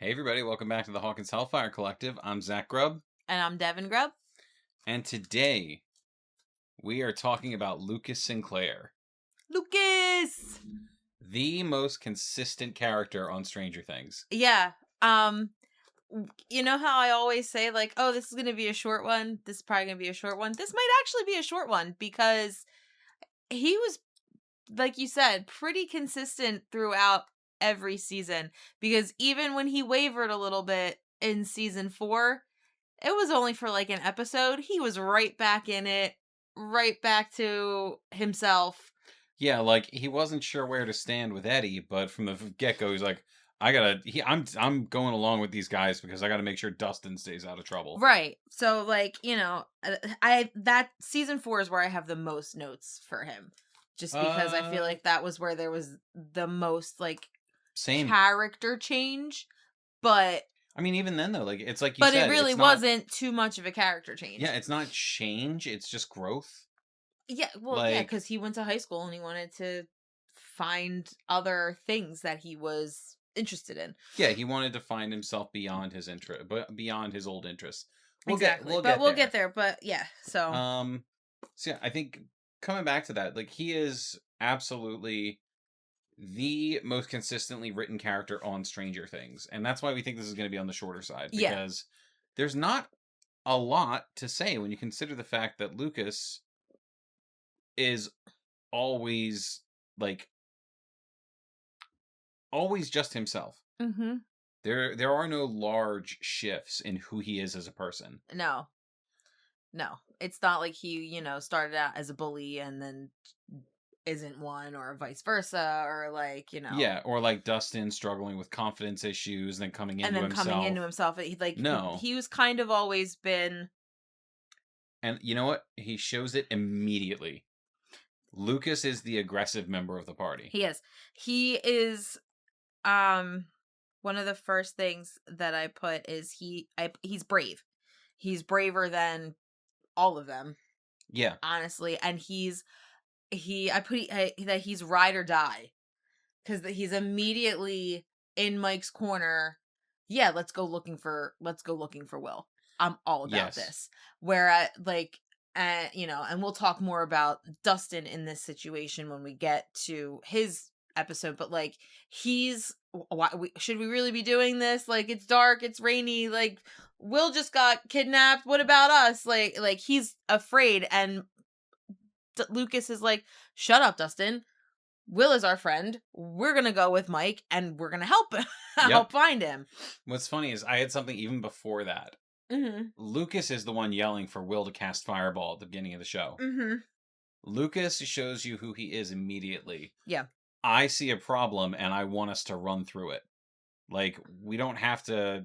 Hey everybody, welcome back to the Hawkins Hellfire Collective. I'm Zach Grubb. And I'm Devin Grubb. And today, we are talking about Lucas Sinclair. Lucas! The most consistent character on Stranger Things. Yeah. You know how I always say, like, oh, this is going to be a short one. This is probably going to be a short one. This might actually be a short one because he was, like you said, pretty consistent throughout every season. Because even when he wavered a little bit in season 4, it was only for like an episode. He was right back in it, right back to himself. Yeah, like he wasn't sure where to stand with Eddie, but from the get-go, he's like, I'm going along with these guys because I gotta make sure Dustin stays out of trouble. Right. So like, that season 4 is where I have the most notes for him. Just because I feel like that was where there was the most like same character change. But I mean, even then though, like it's like you said, it really wasn't too much of a character change. Yeah, it's not change, it's just growth. Yeah, well, yeah, because he went to high school and he wanted to find other things that he was interested in. Yeah, he wanted to find himself beyond his interest, but beyond his old interests. We'll get there. But yeah, so so yeah, I think coming back to that, like he is absolutely the most consistently written character on Stranger Things, and that's why we think this is going to be on the shorter side because there's not a lot to say when you consider the fact that Lucas is always just himself. Mm-hmm. There are no large shifts in who he is as a person. No. It's not like he, started out as a bully and then isn't one, or vice versa, or like, Yeah, or like Dustin struggling with confidence issues, then coming into himself. No. He was kind of always been. And you know what? He shows it immediately. Lucas is the aggressive member of the party. He is. He is. One of the first things that I put is he's brave. He's braver than all of them. Yeah. Honestly, and I put that he's ride or die, because he's immediately in Mike's corner. Yeah, let's go looking for Will. I'm all about this. Where and we'll talk more about Dustin in this situation when we get to his episode, but like should we really be doing this? Like, it's dark, it's rainy, like Will just got kidnapped, what about us? Like he's afraid, and Lucas is like, shut up, Dustin, Will is our friend, we're gonna go with Mike and we're gonna help him. Help find him. What's funny is I had something even before that. Mm-hmm. Lucas is the one yelling for Will to cast Fireball at the beginning of the show. Mm-hmm. Lucas shows you who he is immediately. Yeah. I see a problem and I want us to run through it. Like, we don't have to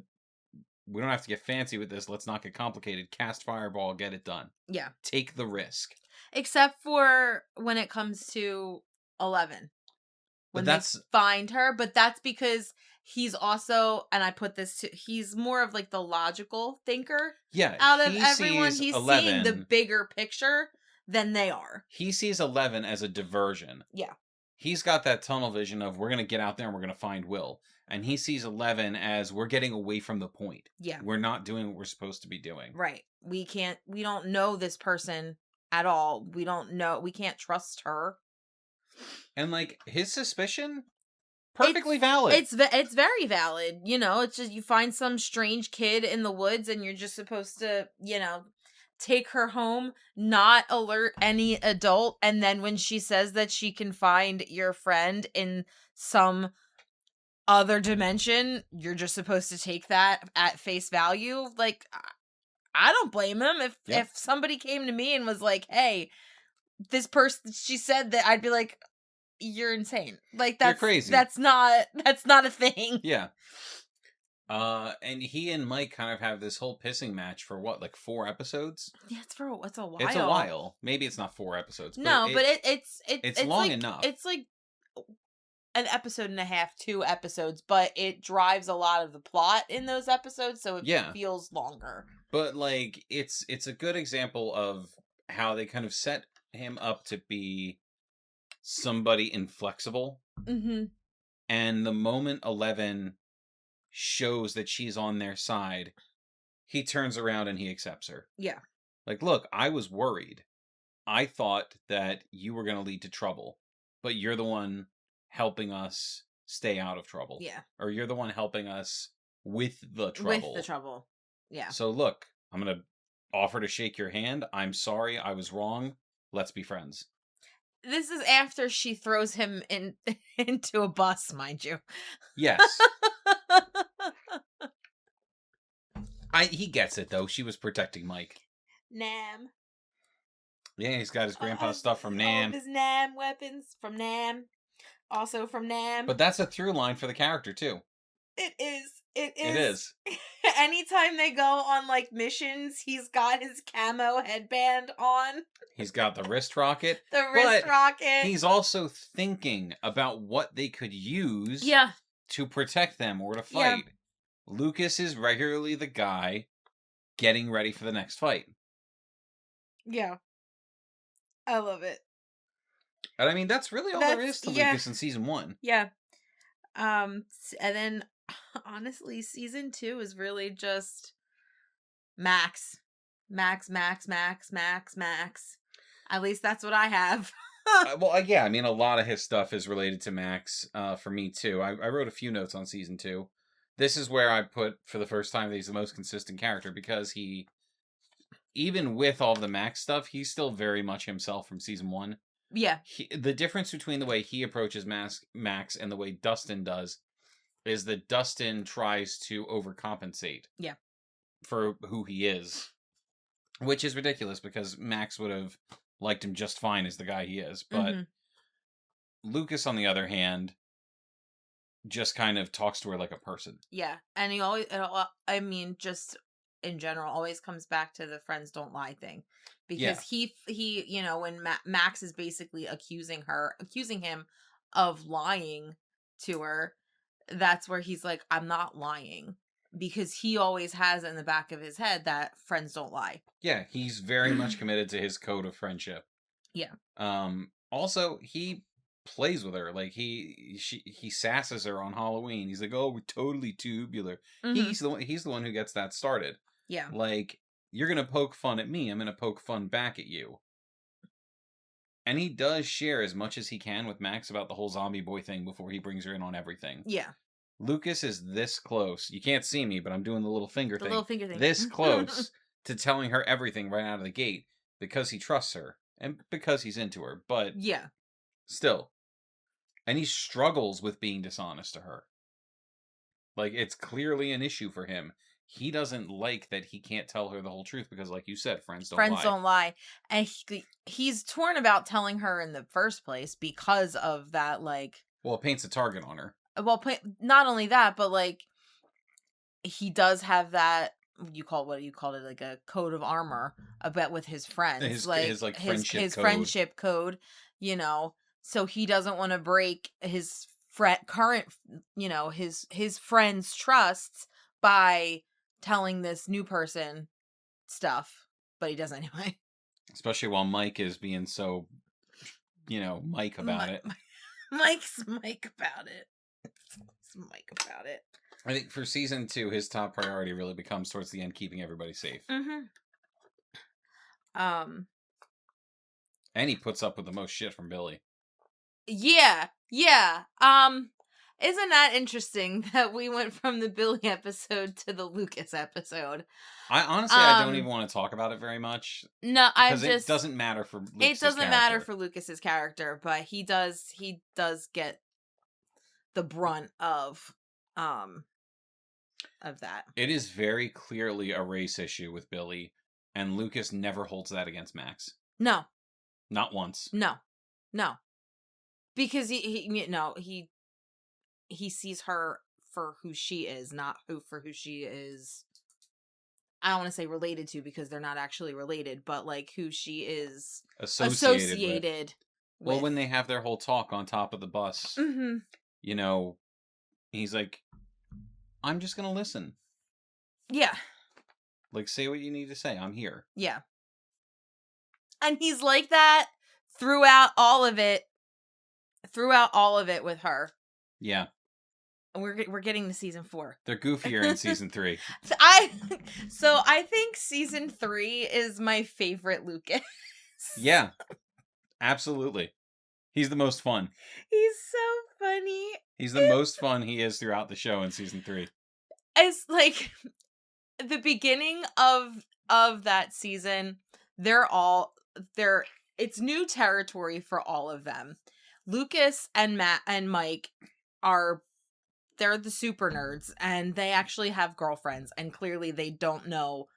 get fancy with this. Let's not get complicated. Cast Fireball, get it done. Yeah. Take the risk. Except for when it comes to 11. When they find her, but that's because he's also, and I put this to, he's more of like the logical thinker. Yeah. Out of everyone, he's seeing the bigger picture than they are. He sees 11 as a diversion. Yeah. He's got that tunnel vision of, we're going to get out there and we're going to find Will. And he sees 11 as, we're getting away from the point. Yeah. We're not doing what we're supposed to be doing. Right. We don't know this person at all. We can't trust her. And like, his suspicion, perfectly valid. It's very valid. It's just, you find some strange kid in the woods and you're just supposed to, take her home, not alert any adult, and then when she says that she can find your friend in some other dimension, you're just supposed to take that at face value. Like, I don't blame him. If somebody came to me and was like, hey, this person, she said that, I'd be like, you're insane. Like, that's you're crazy. That's not a thing. Yeah. And he and Mike kind of have this whole pissing match for what, like 4 episodes? Yeah, it's a while. It's a while. Maybe it's not 4 episodes. But no, but it's long like, enough. It's like an episode and a half, 2 episodes, but it drives a lot of the plot in those episodes, so it feels longer. But like, it's a good example of how they kind of set him up to be somebody inflexible. Mm-hmm. And the moment 11 shows that she's on their side, he turns around and he accepts her. Yeah. Like, look, I was worried. I thought that you were going to lead to trouble, but you're the one helping us stay out of trouble. Yeah. Or you're the one helping us with the trouble. With the trouble. Yeah. So look, I'm going to offer to shake your hand. I'm sorry, I was wrong. Let's be friends. This is after she throws him into a bus, mind you. Yes. He gets it, though. She was protecting Mike. Nam. Yeah, he's got his grandpa's stuff from Nam. All of his Nam weapons from Nam. Also from Nam. But that's a through line for the character, too. It is. It is. Anytime they go on, like, missions, he's got his camo headband on. He's got the wrist rocket. Rocket. He's also thinking about what they could use to protect them or to fight. Yeah. Lucas is regularly the guy getting ready for the next fight. Yeah. I love it. And I mean, that's really all there is to Lucas in season 1. Yeah. And then, honestly, season 2 is really just Max. Max. At least that's what I have. Yeah, I mean, a lot of his stuff is related to Max for me, too. I wrote a few notes on season 2. This is where I put, for the first time, that he's the most consistent character, because he, even with all the Max stuff, he's still very much himself from season 1. Yeah. The difference between the way he approaches Max and the way Dustin does is that Dustin tries to overcompensate. Yeah. For who he is. Which is ridiculous, because Max would have liked him just fine as the guy he is. But Lucas, on the other hand, just kind of talks to her like a person. Yeah. And he always, just in general, always comes back to the friends don't lie thing. Because he when Max is basically accusing him of lying to her, that's where he's like, I'm not lying. Because he always has in the back of his head that friends don't lie. Yeah, he's very much committed to his code of friendship. Yeah. Also, he plays with her. Like, he sasses her on Halloween. He's like, oh, we're totally tubular. He's the one who gets that started. Yeah. Like, you're going to poke fun at me, I'm going to poke fun back at you. And he does share as much as he can with Max about the whole zombie boy thing before he brings her in on everything. Yeah. Lucas is this close. You can't see me, but I'm doing the little finger thing. thing. This close to telling her everything right out of the gate because he trusts her and because he's into her. But yeah, still. And he struggles with being dishonest to her. Like, it's clearly an issue for him. He doesn't like that he can't tell her the whole truth because, like you said, friends don't lie. And he's torn about telling her in the first place because of that, like... Well, it paints a target on her. Well, not only that, but, like, he does have that, what you called it, like a code of armor about with his friends. His friendship code, you know, so he doesn't want to break his current, you know, his friends' trusts by telling this new person stuff, but he does anyway. Especially while Mike is being so, you know, Mike about it. Mike's Mike about it. It's Mike about it. I think for season 2, his top priority really becomes towards the end keeping everybody safe. Mm-hmm. And he puts up with the most shit from Billy. Yeah. Isn't that interesting that we went from the Billy episode to the Lucas episode? I don't even want to talk about it very much. No, it doesn't matter for Lucas's character. Matter for Lucas's character, but he does get the brunt of that. It is very clearly a race issue with Billy, and Lucas never holds that against Max. No. Not once. No. Because he sees her for who she is, not for who she is. I don't want to say related to because they're not actually related, but like who she is associated with. Well, when they have their whole talk on top of the bus, you know, he's like, I'm just going to listen. Yeah. Like, say what you need to say. I'm here. Yeah. And he's like that throughout all of it with her. Yeah. We're getting to season 4. They're goofier in season 3. So I think season 3 is my favorite Lucas. Yeah, absolutely. He's the most fun. He's so funny. He's the most fun he is throughout the show in season 3. It's like the beginning of that season, it's new territory for all of them. Lucas and Matt and Mike they're the super nerds, and they actually have girlfriends, and clearly they don't know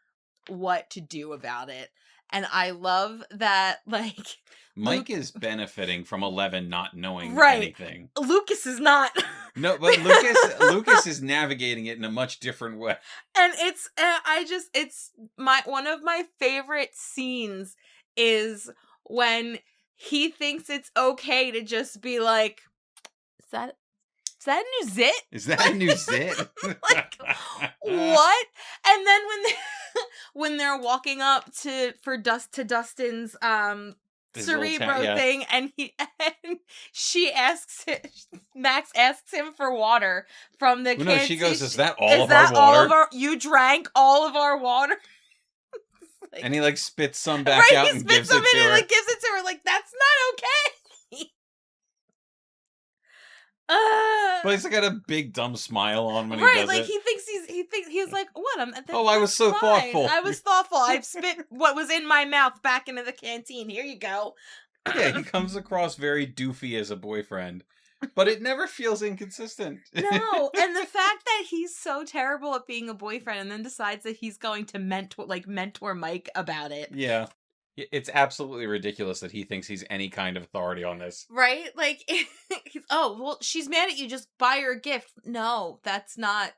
what to do about it. And I love that, like, Mike is benefiting from 11 not knowing right. anything. Lucas is not. No, but Lucas is navigating it in a much different way. And it's one of my favorite scenes is when he thinks it's okay to just be like, is that a new zit? Is that a new zit? Like, what? And then when they're walking up to Dustin's Cerebro thing, and Max asks him for water from the canteen. No, she goes, "Is that all of our water? You drank all of our water?" Like, and he like spits some back out and gives it to her. Like gives it to her. Like, that's not okay. But he's got a big dumb smile on when he does like, it. he thinks he's like, what? I was so thoughtful. I was thoughtful. I spit what was in my mouth back into the canteen. Here you go. Yeah, he comes across very doofy as a boyfriend, but it never feels inconsistent. No, and the fact that he's so terrible at being a boyfriend and then decides that he's going to mentor Mike about it. Yeah. It's absolutely ridiculous that he thinks he's any kind of authority on this. Right? Like, oh, well, she's mad at you, just buy her a gift. No, that's not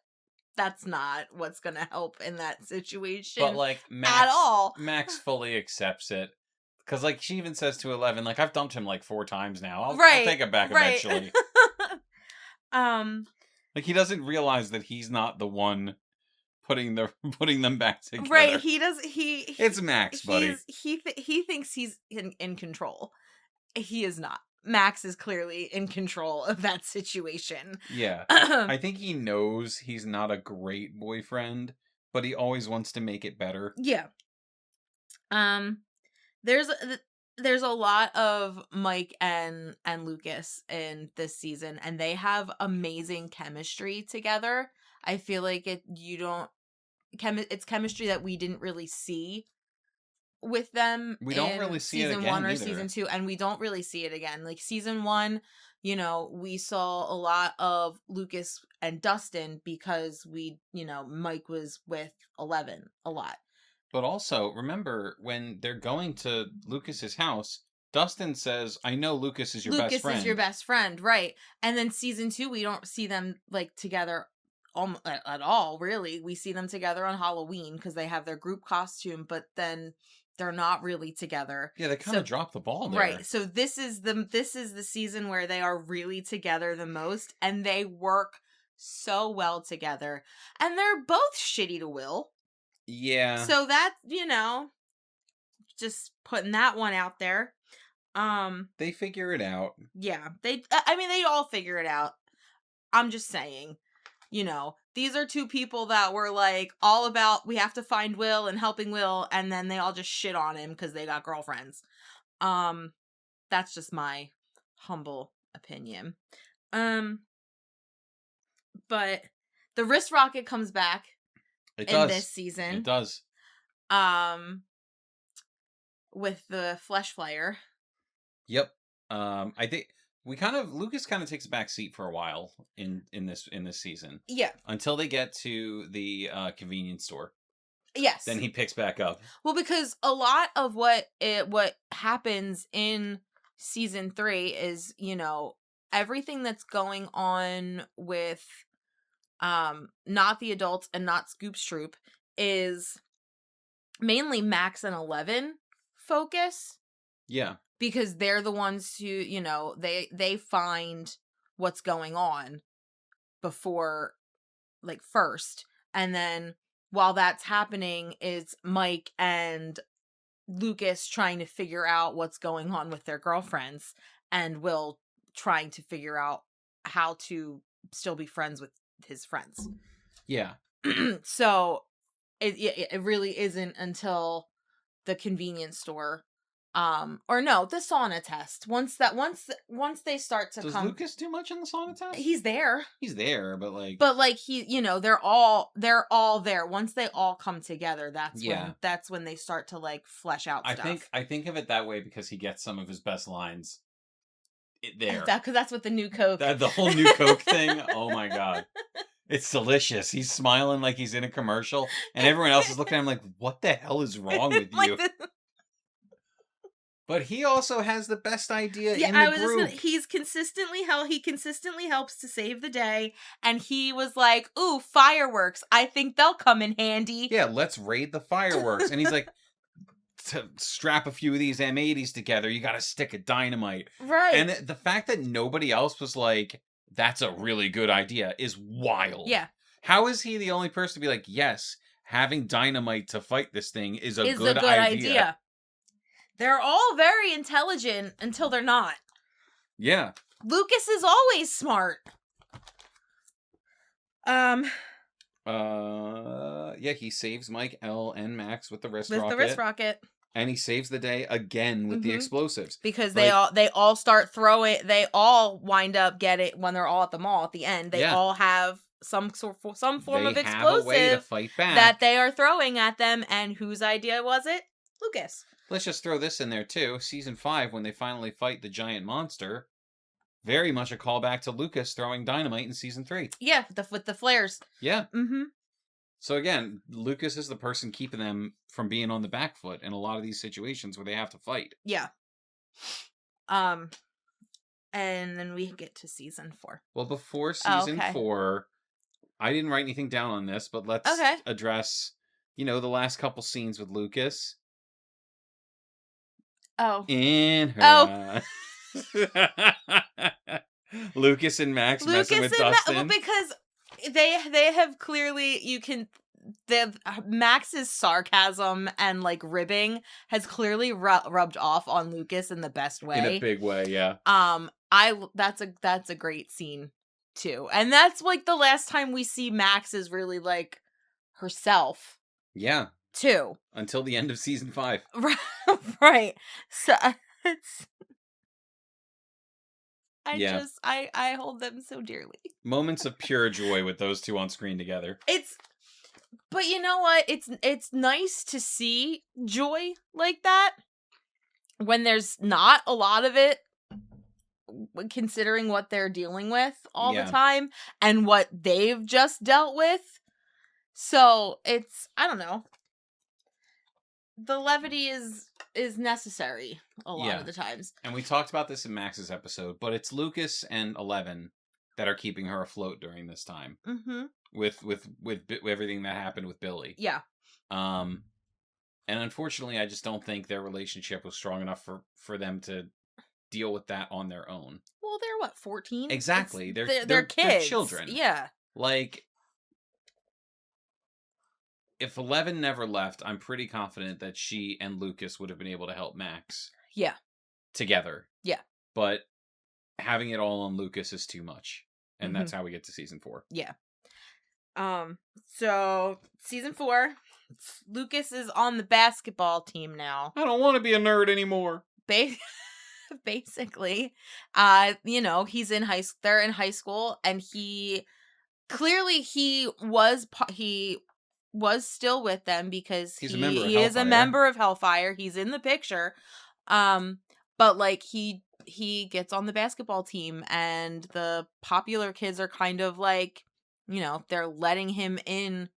what's going to help in that situation. But, like, at all. Max fully accepts it. Because, like, she even says to 11, like, I've dumped him, like, 4 times now. I'll take it back eventually. Like, he doesn't realize that he's not the one putting them back together. Right, it's Max, buddy. He thinks he's in control. He is not. Max is clearly in control of that situation. Yeah. I think he knows he's not a great boyfriend, but he always wants to make it better. Yeah. There's a lot of Mike and Lucas in this season, and they have amazing chemistry together. I feel like it's chemistry that we didn't really see with them. We don't really see it again season 1 or either. season 2, and we don't really see it again. Like, season 1, we saw a lot of Lucas and Dustin because Mike was with 11 a lot. But also, remember, when they're going to Lucas's house, Dustin says, I know Lucas is your best friend. Lucas is your best friend, right. And then season 2, we don't see them, like, together at all, really. We see them together on Halloween because they have their group costume, but then they're not really together. Yeah, they kind of drop the ball there. Right. So this is the season where they are really together the most, and they work so well together. And they're both shitty to Will. Yeah. So that, just putting that one out there. They figure it out. Yeah. They all figure it out. I'm just saying, these are two people that were like all about, we have to find Will and helping Will, and then they all just shit on him because they got girlfriends. That's just my humble opinion. But the wrist rocket comes back. In this season. It does. With the flesh flyer. Yep. I think Lucas kind of takes a back seat for a while in this season. Yeah. Until they get to the convenience store. Yes. Then he picks back up. Well, because a lot of what happens in season 3 is, everything that's going on with not the adults and not Scoop's troop is mainly Max and 11 focus. Yeah. Because they're the ones who, they find what's going on before, like, first. And then while that's happening, it's Mike and Lucas trying to figure out what's going on with their girlfriends, and Will trying to figure out how to still be friends with his friends. Yeah. So it really isn't until the convenience store, or no, the sauna test. Once they start to Does come, Lucas do much in the sauna test? he's there. He's there, but he, they're all there. Once they all come together, that's when they start to like flesh out stuff. I think of it that way because he gets some of his best lines there. Because that's what the new Coke. The whole new Coke thing. Oh my god. It's delicious. He's smiling like he's in a commercial, and everyone else is looking at him like, what the hell is wrong with you? But he also has the best idea in the group. He consistently helps to save the day, and he was like, ooh, fireworks. I think they'll come in handy. Yeah, let's raid the fireworks. And he's like, to strap a few of these M80s together, you got to stick a dynamite. Right. And the fact that nobody else was like, that's a really good idea is wild. Yeah. How is he the only person to be like, yes, having dynamite to fight this thing is a good idea. They're all very intelligent until they're not. Yeah. Lucas is always smart. Yeah, he saves Mike, L, and Max with the wrist rocket. And he saves the day again with the explosives. Because they all start throwing, they all wind up get it when they're all at the mall at the end. They all have some form of explosive a way to fight back that they are throwing at them, and whose idea was it? Lucas. Let's just throw this in there too. Season 5, when they finally fight the giant monster, very much a callback to Lucas throwing dynamite in season 3. Yeah, with the flares. Yeah. So again, Lucas is the person keeping them from being on the back foot in a lot of these situations where they have to fight. Yeah. And then we get to season 4. Well, before season 4, I didn't write anything down on this, but let's address, the last couple scenes with Lucas. Oh. In her Lucas and Max messing with Dustin. Well, because they have clearly, Max's sarcasm and like ribbing has clearly rubbed off on Lucas in the best way. In a big way, yeah. That's a great scene too. And that's like the last time we see Max is really like herself. Yeah. Too. Until the end of season 5. Right. So I hold them so dearly. Moments of pure joy with those two on screen together. But you know what? It's nice to see joy like that when there's not a lot of it, considering what they're dealing with all the time and what they've just dealt with. So I don't know. The levity is necessary a lot of the times. And we talked about this in Max's episode, but it's Lucas and 11 that are keeping her afloat during this time. Mm-hmm. With everything that happened with Billy. Yeah. And unfortunately, I just don't think their relationship was strong enough for them to deal with that on their own. Well, they're what, 14? Exactly. They're kids. They're children. Yeah. Like, if 11 never left, I'm pretty confident that she and Lucas would have been able to help Max. Yeah. Together. Yeah. But having it all on Lucas is too much. And that's how we get to season 4. Yeah. So season 4, Lucas is on the basketball team now. I don't want to be a nerd anymore. Basically, he's in they're in high school, and he was still with them because he is a member of Hellfire. He's in the picture. But like he gets on the basketball team, and the popular kids are kind of like, they're letting him in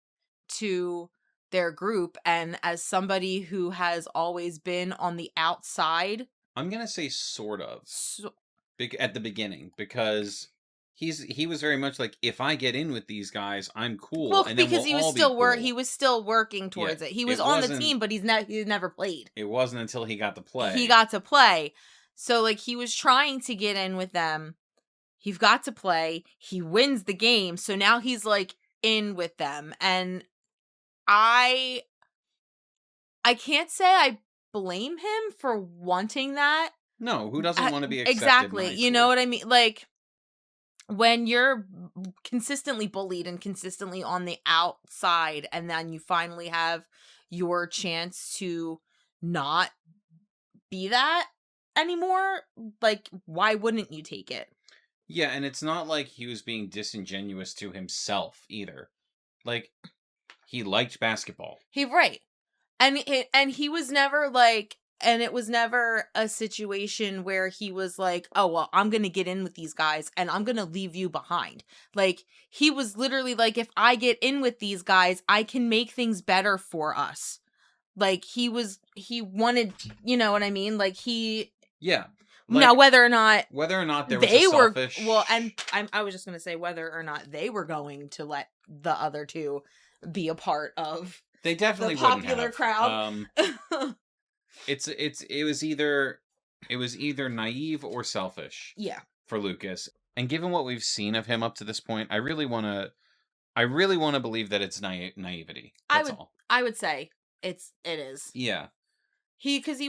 to their group. And as somebody who has always been on the outside, I'm going to say sort of at the beginning, because he was very much like, if I get in with these guys, I'm cool. Well, and because he was still working towards it. He was on the team, but he's never played. It wasn't until he got to play. He got to play. So like he was trying to get in with them. He got to play. He wins the game. So now he's like in with them. And I can't say I blame him for wanting that. No, who doesn't want to be accepted? Exactly. You know what I mean? Like, when you're consistently bullied and consistently on the outside, and then you finally have your chance to not be that anymore, like, why wouldn't you take it? Yeah, and it's not like he was being disingenuous to himself either. Like, he liked basketball. Right. And he was never like, and it was never a situation where he was like, oh, well, I'm going to get in with these guys and I'm going to leave you behind. Like, he was literally like, if I get in with these guys, I can make things better for us. Like, he wanted, you know what I mean? Like, Yeah. Like, now, whether or not there was a selfish... well, and I was just going to say whether or not they were going to let the other two be a part of they definitely the popular crowd. It was either naive or selfish. Yeah. For Lucas. And given what we've seen of him up to this point, I really want to believe that it's naivety. That's all. I would say it is. Yeah. Because he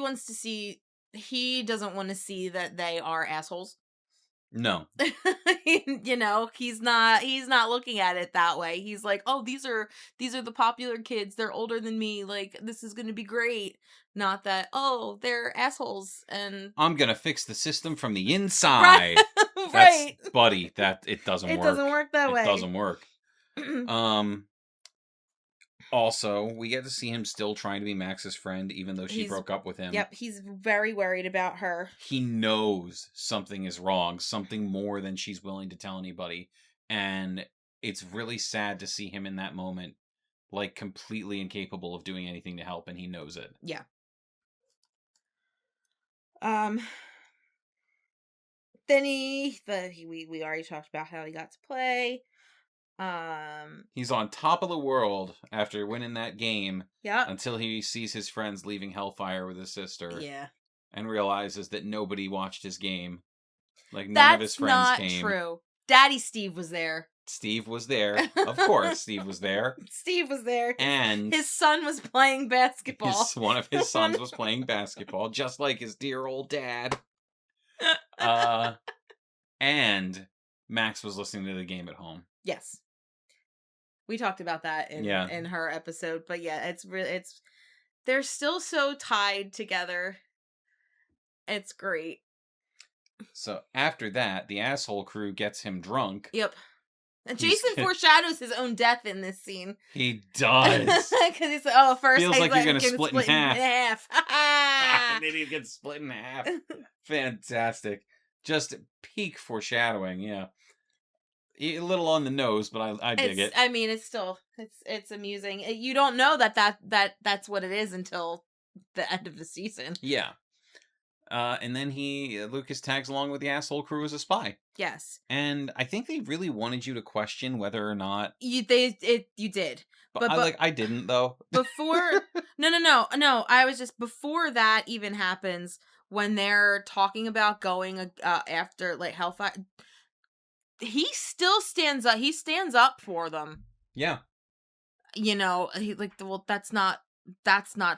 doesn't want to see that they are assholes. No. You know, he's not looking at it that way. He's like, oh, these are the popular kids. They're older than me. Like, this is going to be great. Not that, oh, they're assholes and I'm going to fix the system from the inside. Right. Buddy, that it doesn't work. It doesn't work that way. It doesn't work. Also, we get to see him still trying to be Max's friend, even though she broke up with him. Yep, he's very worried about her. He knows something is wrong, something more than she's willing to tell anybody. And it's really sad to see him in that moment, like, completely incapable of doing anything to help, and he knows it. Yeah. Then we already talked about how he got to play. He's on top of the world after winning that game. Yeah. Until he sees his friends leaving Hellfire with his sister. Yeah. And realizes that nobody watched his game. Like, none of his friends came. That's not true. Daddy Steve was there. Steve was there. Of course, Steve was there. Steve was there. And his son was playing basketball. One of his sons was playing basketball, just like his dear old dad. And Max was listening to the game at home. Yes. We talked about that in her episode, but yeah, it's they're still so tied together. It's great. So after that, the asshole crew gets him drunk. Yep. And Jason foreshadows his own death in this scene. He does. Because he's like, oh, first feels like you're going to split in half. And then he gets split in half. Fantastic. Just peak foreshadowing, yeah. A little on the nose, but I dig it. I mean, it's still it's amusing. You don't know that's what it is until the end of the season. Yeah. And then Lucas tags along with the asshole crew as a spy. Yes. And I think they really wanted you to question whether or not you did. But I didn't though. Before No. I was just before that even happens, when they're talking about going after like Hellfire, he still stands up. He stands up for them. Yeah. You know, he well, that's not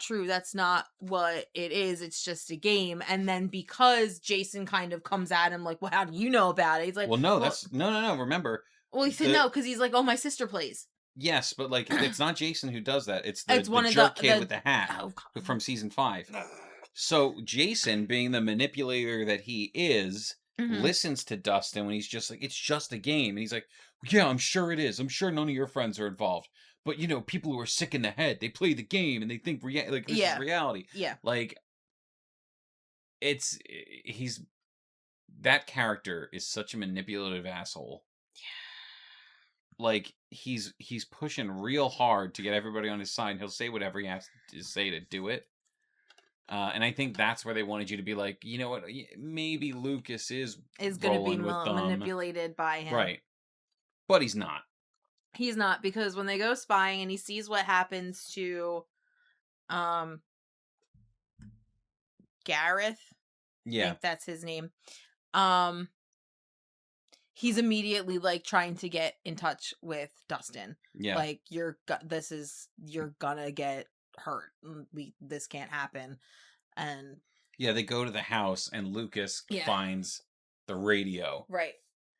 true. That's not what it is. It's just a game. And then because Jason kind of comes at him like, well, how do you know about it? He's like, well, no, that's no. Remember. Well, he said no, because he's like, oh, my sister plays. Yes, but like, it's not Jason who does that. It's the jerk kid with the hat from season 5. So Jason, being the manipulator that he is, listens to Dustin when he's just like, it's just a game. And he's like, yeah, I'm sure it is. I'm sure none of your friends are involved. But, you know, people who are sick in the head, they play the game and they think this is reality. Yeah. Like, that character is such a manipulative asshole. Yeah. Like, he's pushing real hard to get everybody on his side. He'll say whatever he has to say to do it. And I think that's where they wanted you to be like, you know what, maybe Lucas is going to be manipulated by him. Right. But he's not. He's not, because when they go spying and he sees what happens to Gareth. Yeah. I think that's his name. He's immediately like trying to get in touch with Dustin. Yeah. Like, you're gonna get hurt. This can't happen. And yeah, they go to the house and Lucas finds the radio. Right.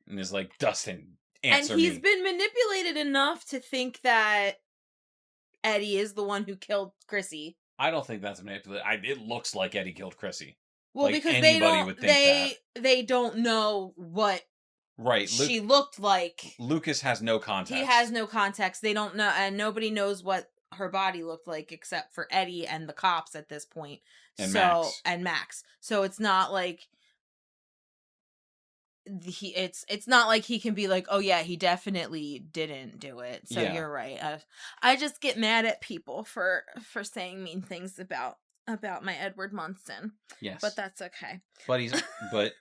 And is like, Dustin, and answer he's me. been manipulated enough to think that Eddie is the one who killed Chrissy. I don't think that's manipulated. It looks like Eddie killed Chrissy. Well, like because anybody would think they don't know what she looked like. Lucas has no context. He has no context. They don't know, and nobody knows what her body looked like except for Eddie and the cops at this point. And Max. So it's not like it's not like he can be like, oh yeah, he definitely didn't do it. So you're right. I just get mad at people for saying mean things about my Edward Munson. Yes, but that's okay. But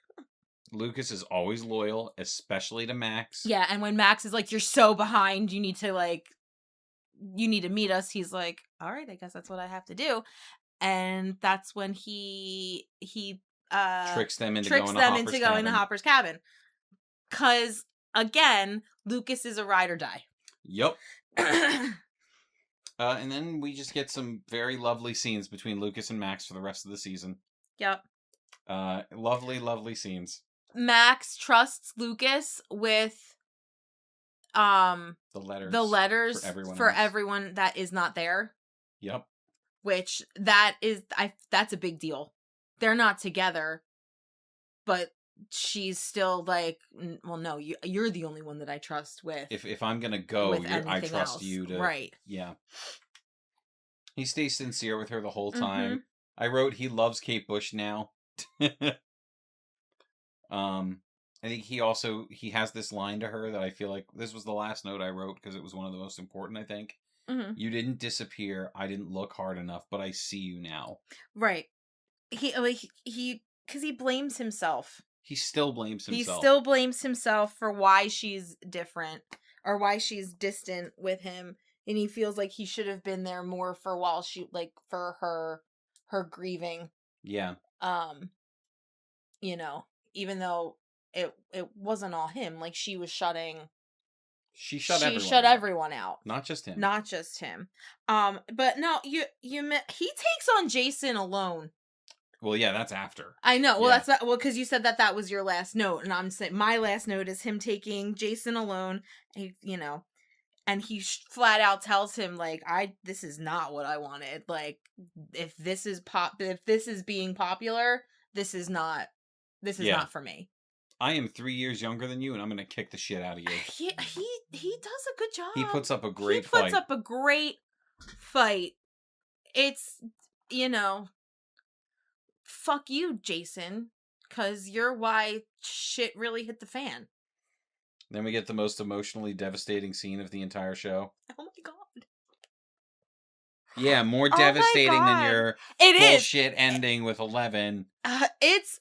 Lucas is always loyal, especially to Max. Yeah, and when Max is like, you're so behind, you need to meet us, he's like, all right, I guess that's what I have to do. And that's when he tricks them into going to Hopper's cabin. Because, again, Lucas is a ride or die. Yep. And then we just get some very lovely scenes between Lucas and Max for the rest of the season. Yep. Lovely, lovely scenes. Max trusts Lucas with the letters for everyone that is not there. Yep. Which that's a big deal. They're not together, but she's still like, well, no, you're the only one that I trust with. If I'm gonna go, I trust you to. Right. Yeah. He stays sincere with her the whole time. Mm-hmm. I wrote he loves Kate Bush now. I think he has this line to her that I feel like this was the last note I wrote because it was one of the most important, I think. Mm-hmm. You didn't disappear. I didn't look hard enough, but I see you now. Right. Because he blames himself. He still blames himself. He still blames himself for why she's different or why she's distant with him. And he feels like he should have been there more for for her grieving. Yeah. Even though it wasn't all him, like she shut everyone out. Not just him. But no, he takes on Jason alone. Well, yeah, that's after. I know. Well, that's not, because you said that was your last note, and I'm saying my last note is him taking Jason alone. And he flat out tells him like, this is not what I wanted. Like, if this is being popular, this is not for me. I am 3 years younger than you, and I'm gonna kick the shit out of you. He does a good job. He puts up a great fight. It's, fuck you, Jason, because you're why shit really hit the fan. Then we get the most emotionally devastating scene of the entire show. Oh my god. Yeah, more devastating than your bullshit ending with 11. It's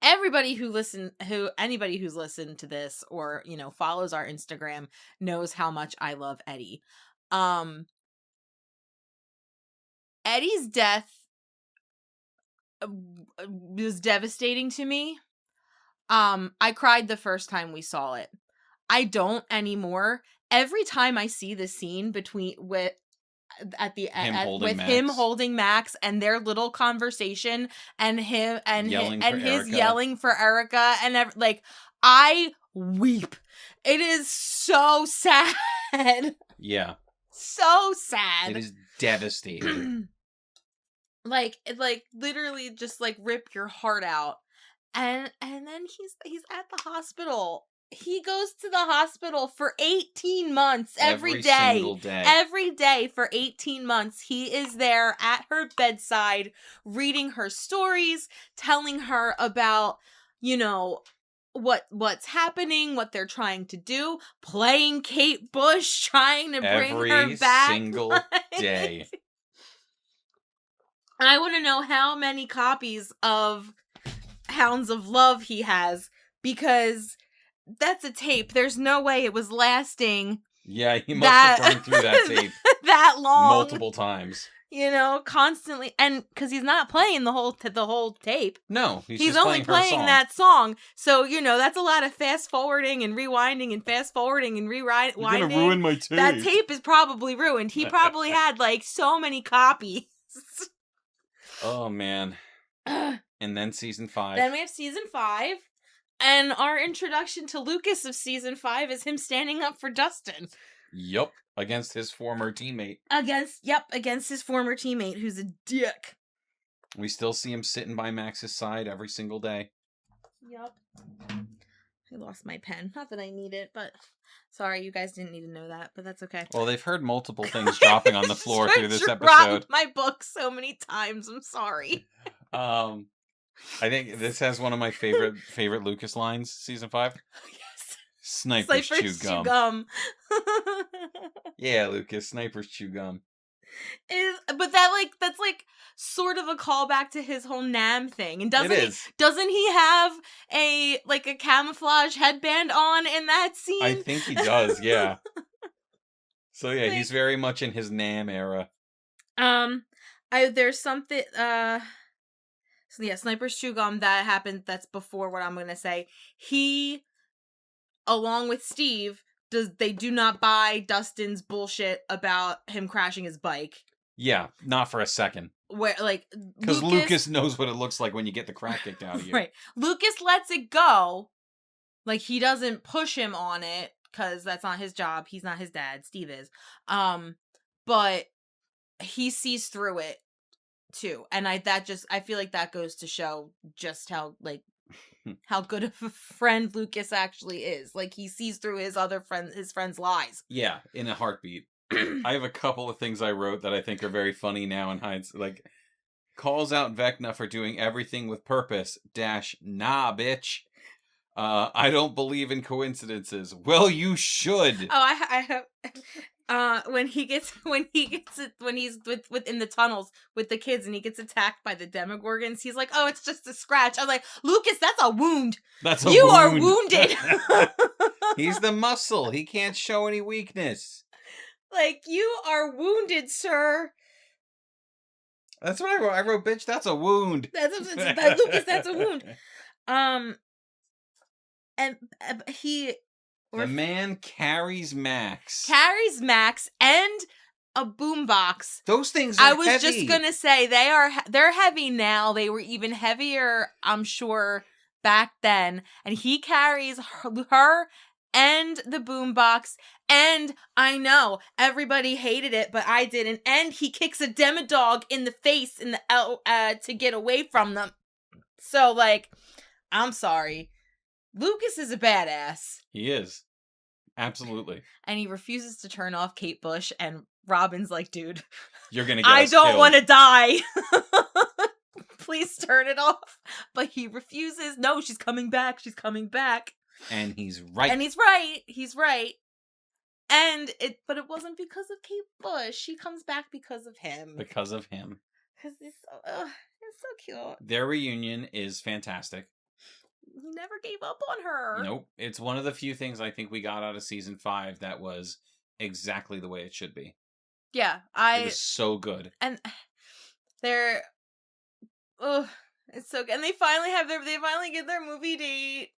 anybody who's listened to this or, follows our Instagram knows how much I love Eddie. Eddie's death was devastating to me. I cried the first time we saw it. I don't anymore. Every time I see the scene with him holding Max and their little conversation and him and his yelling for Erica and I weep. It is so sad. Yeah. So sad. It is devastating. like literally just rip your heart out. And then he's at the hospital. He goes to the hospital for 18 months every day. Single day. Every day for 18 months. He is there at her bedside, reading her stories, telling her about, what's happening, what they're trying to do, playing Kate Bush, trying to bring her back. Every single day. I want to know how many copies of Hounds of Love he has, because that's a tape. There's no way it was lasting. Yeah, he must have burned through that tape that long, multiple times. Constantly, and because he's not playing the whole tape. No, he's only playing that song. So that's a lot of fast forwarding and rewinding and fast forwarding and rewinding. You're gonna ruin my tape. That tape is probably ruined. He probably had so many copies. Oh man. And then season 5. Then we have season 5. And our introduction to Lucas of season 5 is him standing up for Dustin. Yup. Against his former teammate. Against his former teammate, who's a dick. We still see him sitting by Max's side every single day. Yup. I lost my pen. Not that I need it, but sorry, you guys didn't need to know that, but that's okay. Well, they've heard multiple things dropping on the floor through this episode. Dropped my book so many times. I'm sorry. I think this has one of my favorite Lucas lines, season 5. Yes. Snipers chew gum. Yeah, Lucas, snipers chew gum. But that's like sort of a callback to his whole Nam thing. And doesn't he have a camouflage headband on in that scene? I think he does, yeah. So yeah, he's very much in his Nam era. There's something so yeah, snipers chew gum, that happened. That's before what I'm gonna say. He, along with Steve, they do not buy Dustin's bullshit about him crashing his bike. Yeah, not for a second. Where because Lucas knows what it looks like when you get the crap kicked out of you. Right. Lucas lets it go. Like, he doesn't push him on it because that's not his job. He's not his dad. Steve is. But he sees through it too, and I feel like that goes to show just how good of a friend Lucas actually is. Like, he sees through his friend's lies. Yeah, in a heartbeat. I have a couple of things I wrote that I think are very funny now in hindsight. Like, calls out Vecna for doing everything with purpose. - nah, bitch. I don't believe in coincidences. Well, you should. Oh, I have. When he's within the tunnels with the kids and he gets attacked by the Demogorgons, he's like, "Oh, it's just a scratch." I'm like, "Lucas, that's a wound. You are wounded." He's the muscle. He can't show any weakness. Like, you are wounded, sir. That's what I wrote. I wrote, "Bitch, that's a wound." Lucas, that's a wound. And the man carries Max. And a boombox. Those things are heavy. Just gonna say they're heavy now. They were even heavier, I'm sure, back then. And he carries her and the boombox. And I know everybody hated it, but I didn't. And he kicks a demodog in the face to get away from them. So, I'm sorry. Lucas is a badass. He is. Absolutely. And he refuses to turn off Kate Bush, and Robin's like, "Dude, you're gonna get I don't want to die. Please turn it off." But he refuses. No, she's coming back. She's coming back. And he's right. He's right. But it wasn't because of Kate Bush. She comes back because of him. Because of him. Because he's so cute. Their reunion is fantastic. He never gave up on her. Nope. It's one of the few things I think we got out of season 5 that was exactly the way it should be. Yeah, it was so good. And it's so good. And they finally get their movie date.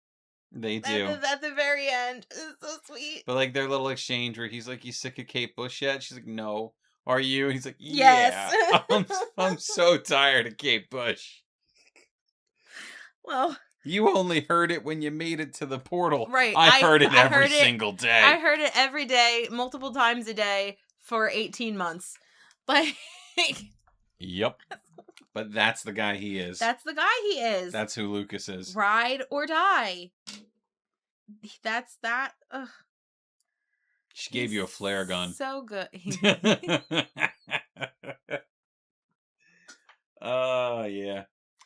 They do. At the very end. It's so sweet. But their little exchange where he's like, "You sick of Kate Bush yet?" She's like, "No." "Are you?" He's like, "Yeah." Yes. I'm so tired of Kate Bush. Well, you only heard it when you made it to the portal. Right. I heard it every single day. I heard it every day, multiple times a day for 18 months. Yep. But that's the guy he is. That's the guy he is. That's who Lucas is. Ride or die. That's that. Ugh. She gave you a flare gun. So good. Yeah.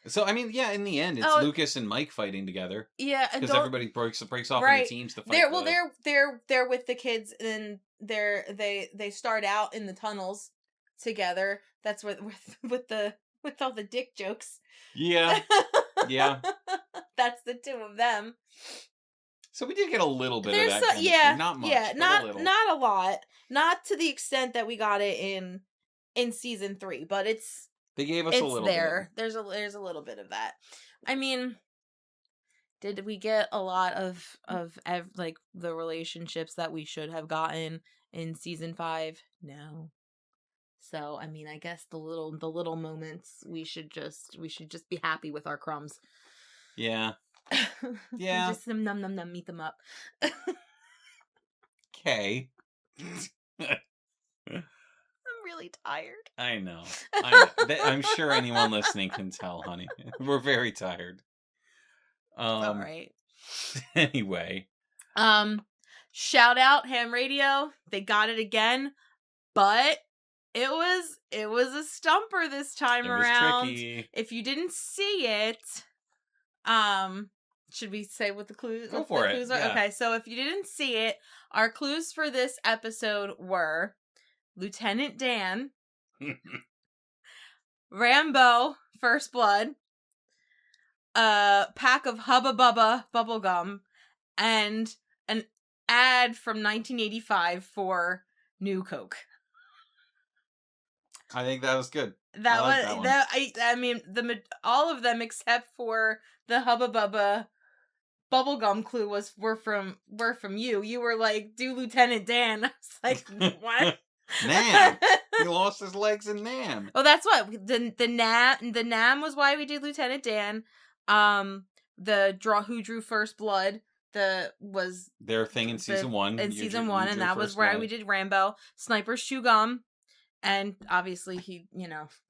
So, I mean, yeah, in the end, it's Lucas and Mike fighting together. Yeah. Because everybody breaks off into teams to fight. They're with the kids, and they start out in the tunnels together. That's with all the dick jokes. Yeah. Yeah. That's the two of them. So we did get a little bit of that. Yeah. Not much. Yeah. Not a lot. Not to the extent that we got it in season 3, but it's. They gave us a little bit. There's a little bit of that. I mean, did we get a lot of the relationships that we should have gotten in season 5? No. So, I mean, I guess the little moments we should just be happy with our crumbs. Yeah. Yeah. Just num meet them up. Okay. I'm really tired. I know. I'm sure anyone listening can tell, honey. We're very tired. All right. Anyway. Shout out Ham Radio. They got it again, but it was a stumper this time around. Tricky. If you didn't see it, should we say what the clues? Go for it. Clues are? Yeah. Okay, so if you didn't see it, our clues for this episode were Lieutenant Dan, Rambo, First Blood, a pack of Hubba Bubba bubblegum, and an ad from 1985 for New Coke. I think that was good. I mean all of them except for the Hubba Bubba bubblegum clue were from you. You were like, do Lieutenant Dan. I was like, what? Nam. He lost his legs in Nam. Well, that's what the Nam was why we did Lieutenant Dan. Who drew First Blood was their thing in season 1. In season 1, and that was where we did Rambo. Sniper's Chew Gum. And obviously he,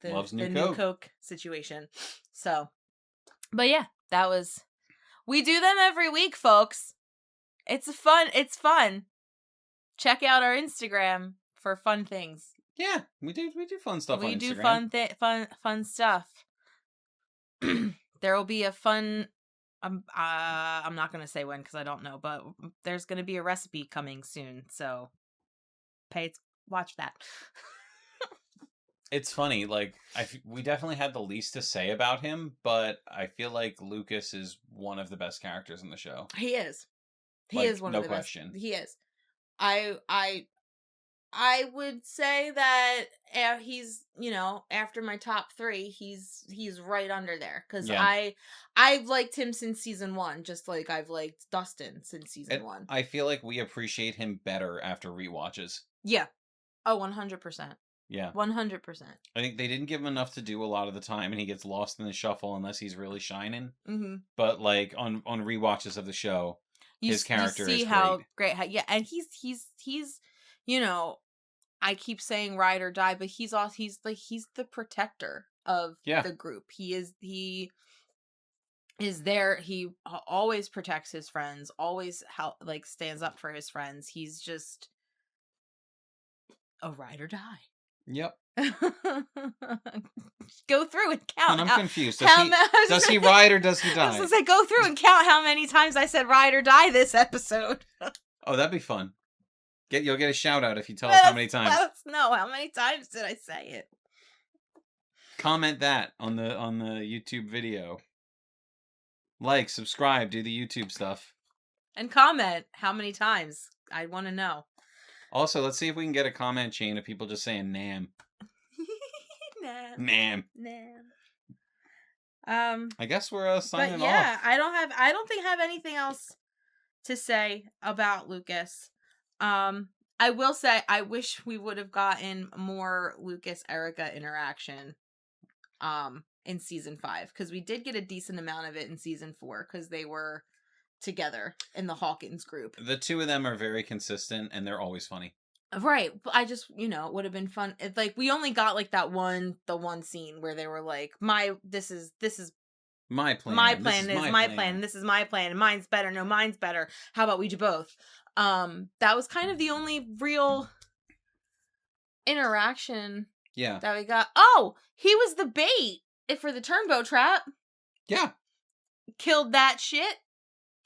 loves the New Coke situation. So, but yeah, we do them every week, folks. It's fun. Check out our Instagram for fun things. Yeah, we do fun stuff on Instagram. We do fun stuff. There will be a fun, I'm not going to say when because I don't know, but there's going to be a recipe coming soon. So watch that. It's funny, like, we definitely had the least to say about him, but I feel like Lucas is one of the best characters in the show. He is. He is one of the best. No question. He is. I would say that he's, after my top 3, he's right under there. Because I've liked him since season 1, just like I've liked Dustin since season 1. I feel like we appreciate him better after rewatches. Yeah. Oh, 100%. Yeah. 100%. I think they didn't give him enough to do a lot of the time, and he gets lost in the shuffle unless he's really shining. Mm-hmm. But, like, on rewatches of the show, his character is great. And he's I keep saying ride or die, but he's the protector of the group. He is there. He always protects his friends, always stands up for his friends. He's just a ride or die. Yep. Go through and count. And I'm confused. Does he ride or does he die? I was gonna say, go through and count how many times I said ride or die this episode. Oh, that'd be fun. You'll get a shout out if you tell us how many times. Let us know how many times did I say it. Comment that on the YouTube video. Like, subscribe, do the YouTube stuff. And comment how many times. I want to know. Also, let's see if we can get a comment chain of people just saying Nam. Nam. I guess we're signing off. Yeah, I don't think I have anything else to say about Lucas. I will say I wish we would have gotten more Lucas Erica interaction in season 5, because we did get a decent amount of it in season 4 because they were together in the Hawkins group. The two of them are very consistent and they're always funny. Right. I just, it would have been fun. It's like we only got like the one scene where they were like, this is my plan. My plan is my plan. This is my plan. Mine's better. No, mine's better. How about we do both? That was kind of the only real interaction that we got. Oh, he was the bait for the turnboat trap. Yeah. Killed that shit.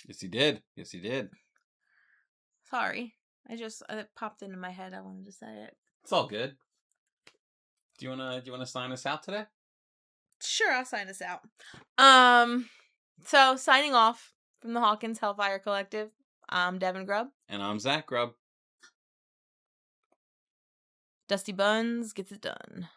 Yes, he did. Sorry. It popped into my head. I wanted to say it. It's all good. Do you wanna sign us out today? Sure, I'll sign us out. So signing off from the Hawkins Hellfire Collective. I'm Devin Grubb. And I'm Zach Grubb. Dusty Buns gets it done.